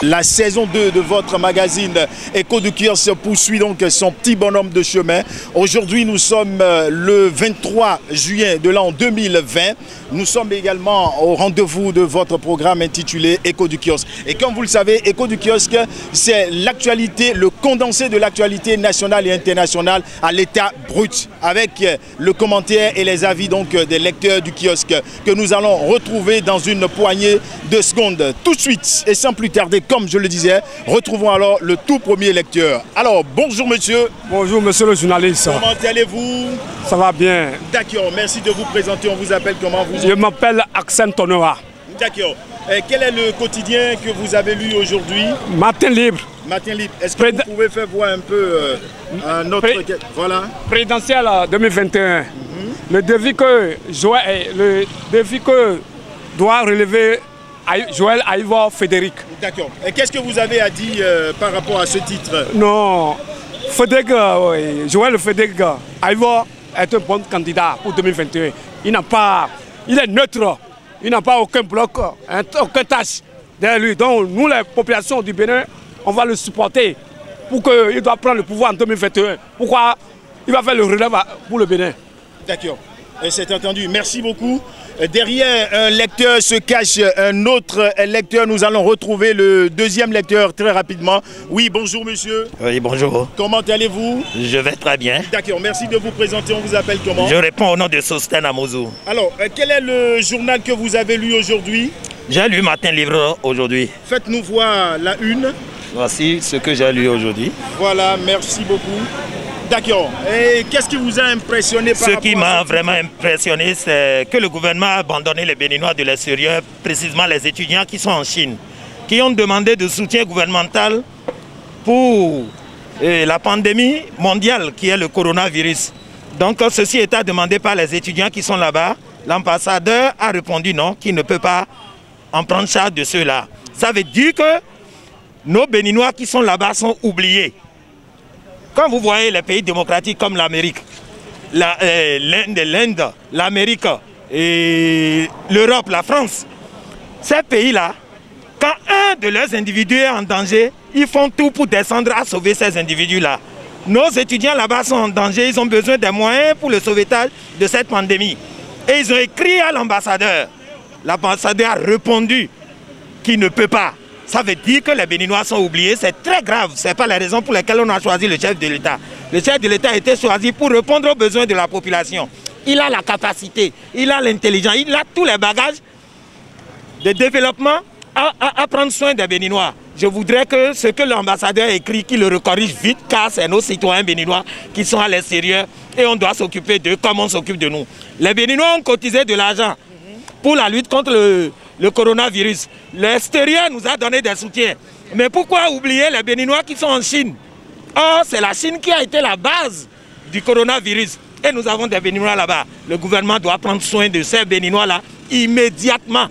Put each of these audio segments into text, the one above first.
La saison 2 de votre magazine Écho du Kiosque poursuit donc son petit bonhomme de chemin. Aujourd'hui, nous sommes le 23 juillet de l'an 2020. Nous sommes également au rendez-vous de votre programme intitulé Écho du Kiosque. Et comme vous le savez, Écho du Kiosque, c'est l'actualité, le condensé de l'actualité nationale et internationale à l'état brut, avec le commentaire et les avis donc des lecteurs du kiosque que nous allons retrouver dans une poignée de secondes. Tout de suite et sans plus tarder, comme je le disais, retrouvons alors le tout premier lecteur. Alors, bonjour monsieur. Bonjour monsieur le journaliste. Comment allez-vous? Ça va bien. D'accord, merci de vous présenter. On vous appelle comment vous? Je m'appelle Axel Tonora. D'accord. Quel est le quotidien que vous avez lu aujourd'hui? Matin libre. Matin libre. Est-ce que vous pouvez faire voir un peu notre... Voilà. Présidentiel 2021. Le défi que doit relever Joël Aïvo Frédéric. D'accord. Et qu'est-ce que vous avez à dire par rapport à ce titre? Non, Frédéric, Joël Frédéric Aïvo est un bon candidat pour 2021. Il est neutre. Il n'a pas aucun bloc, aucune tâche derrière lui. Donc nous, les populations du Bénin, on va le supporter pour qu'il doit prendre le pouvoir en 2021. Pourquoi? Il va faire le relève pour le Bénin. D'accord. Et c'est entendu. Merci beaucoup. Derrière un lecteur se cache un autre lecteur. Nous allons retrouver le deuxième lecteur très rapidement. Oui, bonjour monsieur. Oui, bonjour. Comment allez-vous? Je vais très bien. D'accord, merci de vous présenter. On vous appelle comment? Je réponds au nom de Sosten Amozou. Alors, quel est le journal que vous avez lu aujourd'hui? J'ai lu Matin Libre aujourd'hui. Faites-nous voir la une. Voici ce que j'ai lu aujourd'hui. Voilà, merci beaucoup. D'accord. Et qu'est-ce qui vous a impressionné par rapport à... Ce qui m'a vraiment impressionné, c'est que le gouvernement a abandonné les Béninois de l'extérieur, précisément les étudiants qui sont en Chine, qui ont demandé de soutien gouvernemental pour la pandémie mondiale qui est le coronavirus. Donc ceci est demandé par les étudiants qui sont là-bas. L'ambassadeur a répondu non, qu'il ne peut pas en prendre charge de ceux-là. Ça veut dire que nos Béninois qui sont là-bas sont oubliés. Quand vous voyez les pays démocratiques comme l'Amérique, l'Inde, l'Amérique, l'Europe, la France, ces pays-là, quand un de leurs individus est en danger, ils font tout pour descendre à sauver ces individus-là. Nos étudiants là-bas sont en danger, ils ont besoin des moyens pour le sauvetage de cette pandémie. Et ils ont écrit à l'ambassadeur. L'ambassadeur a répondu qu'il ne peut pas. Ça veut dire que les Béninois sont oubliés, c'est très grave. Ce n'est pas la raison pour laquelle on a choisi le chef de l'État. Le chef de l'État a été choisi pour répondre aux besoins de la population. Il a la capacité, il a l'intelligence, il a tous les bagages de développement à prendre soin des Béninois. Je voudrais que ce que l'ambassadeur a écrit, qu'il le recorrige vite, car c'est nos citoyens béninois qui sont à l'extérieur et on doit s'occuper d'eux comme on s'occupe de nous. Les Béninois ont cotisé de l'argent pour la lutte contre le coronavirus. L'extérieur nous a donné des soutiens. Mais pourquoi oublier les Béninois qui sont en Chine? Or, c'est la Chine qui a été la base du coronavirus. Et nous avons des Béninois là-bas. Le gouvernement doit prendre soin de ces Béninois-là immédiatement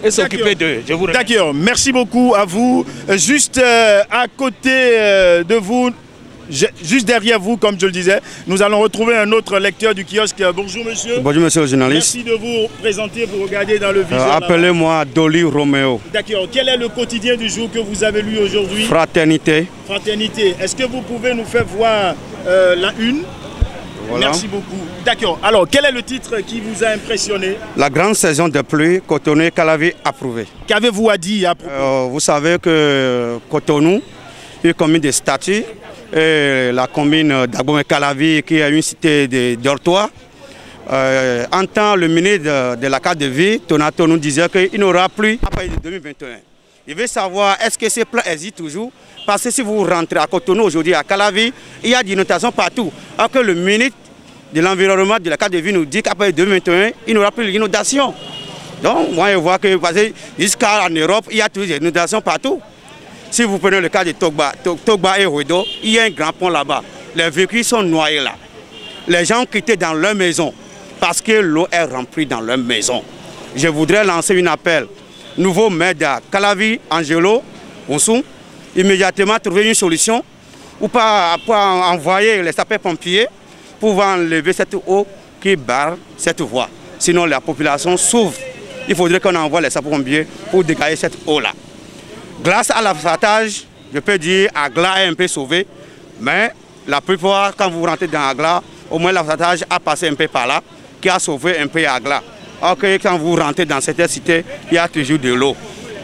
et s'occuper d'eux. Je vous remercie. D'accord, merci beaucoup à vous. Juste à côté de vous, juste derrière vous, comme je le disais, nous allons retrouver un autre lecteur du kiosque. Bonjour monsieur. Bonjour monsieur le journaliste. Merci de vous présenter, vous regarder dans le viseur. Appelez-moi Dolly Roméo. D'accord. Quel est le quotidien du jour que vous avez lu aujourd'hui? Fraternité. Fraternité. Est-ce que vous pouvez nous faire voir la une? Voilà. Merci beaucoup. D'accord. Alors, quel est le titre qui vous a impressionné? La grande saison de pluie, Cotonou Calavi approuvé. Qu'avez-vous à dire à propos? Vous savez que Cotonou est commune de statut. Et la commune d'Agbomey-Calavi, qui est une cité de dortoir, entend le ministre de la carte de vie, Tonato, nous disait qu'il n'aura plus à partir de 2021. Il veut savoir est-ce que ces plans existent toujours, parce que si vous rentrez à Cotonou aujourd'hui, à Calavi, il y a des inondations partout. Alors que le ministre de l'environnement de la carte de vie nous dit qu'à partir de 2021, il n'aura plus d'inondation. Donc, moi, je vois que jusqu'en Europe, il y a toujours des inondations partout. Si vous prenez le cas de Togba et Ouedo, il y a un grand pont là-bas. Les véhicules sont noyés là. Les gens ont quitté dans leur maison parce que l'eau est remplie dans leur maison. Je voudrais lancer un appel. Nouveau maire de Calavi, Angelo, Onsou, immédiatement trouver une solution ou pas envoyer les sapeurs-pompiers pour enlever cette eau qui barre cette voie. Sinon la population souffre. Il faudrait qu'on envoie les sapeurs-pompiers pour dégager cette eau-là. Grâce à l'asphaltage, je peux dire Agla est un peu sauvé, mais la plupart, quand vous rentrez dans Agla, au moins l'asphaltage a passé un peu par là, qui a sauvé un peu Agla. Alors que quand vous rentrez dans cette cité, il y a toujours de l'eau.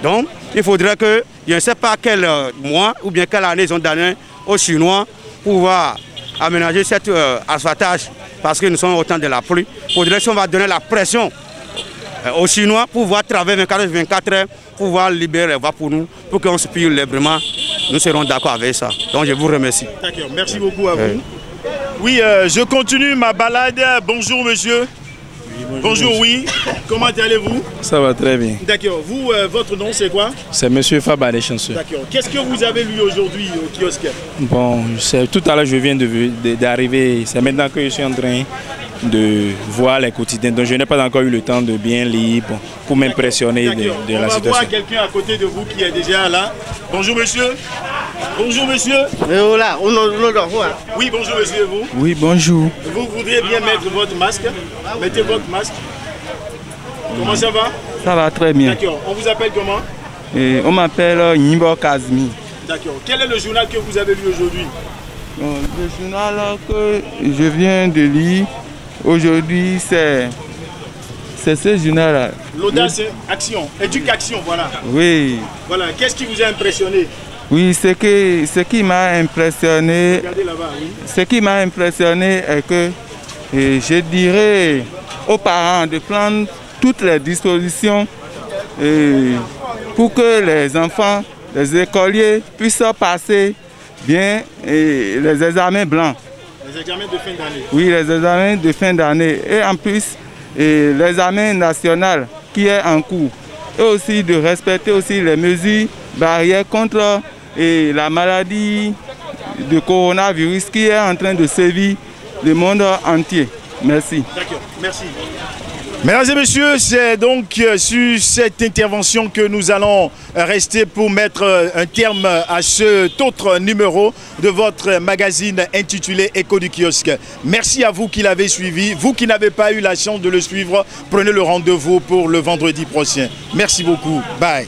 Donc, il faudrait que, je ne sais pas quel mois ou bien quelle année ils ont donné aux Chinois pour pouvoir aménager cet asphaltage, parce que nous sommes au temps de la pluie. Il faudrait qu'on va donner la pression aux Chinois pour pouvoir travailler 24 heures, pour pouvoir libérer les voies pour nous, pour qu'on se pille librement. Nous serons d'accord avec ça. Donc je vous remercie. D'accord, merci beaucoup à vous. Oui, je continue ma balade. Bonjour monsieur. Oui, bonjour, oui. Comment allez-vous? Ça va très bien. D'accord. Vous, votre nom c'est quoi? C'est monsieur Fabadé Chanceux. D'accord. Qu'est-ce que vous avez lu aujourd'hui au kiosque? Bon, tout à l'heure je viens d'arriver. C'est maintenant que je suis en train de voir les quotidiens. Donc je n'ai pas encore eu le temps de bien lire pour m'impressionner de la situation. On va voir quelqu'un à côté de vous qui est déjà là. Bonjour monsieur. Bonjour monsieur. Oui, bonjour monsieur, vous. Oui, bonjour. Vous voudriez bien mettre votre masque? Mettez votre masque. Comment ça va? Ça va très bien. D'accord. On vous appelle comment? On m'appelle Nimbo Kazmi. D'accord. Quel est le journal que vous avez lu aujourd'hui? Le journal que je viens de lire aujourd'hui, c'est ce journal-là. L'audace action, éducation, voilà. Oui. Voilà. Qu'est-ce qui vous a impressionné? Oui, ce qui m'a impressionné, regardez là-bas, oui. Ce qui m'a impressionné est que je dirais aux parents de prendre toutes les dispositions pour que les enfants, les écoliers puissent passer bien les examens blancs. Les examens de fin d'année? Oui, les examens de fin d'année. Et en plus, l'examen national qui est en cours. Et aussi de respecter aussi les mesures barrières contre la maladie de coronavirus qui est en train de sévir le monde entier. Merci. D'accord, merci. Mesdames et messieurs, c'est donc sur cette intervention que nous allons rester pour mettre un terme à cet autre numéro de votre magazine intitulé Écho du kiosque. Merci à vous qui l'avez suivi. Vous qui n'avez pas eu la chance de le suivre, prenez le rendez-vous pour le vendredi prochain. Merci beaucoup. Bye.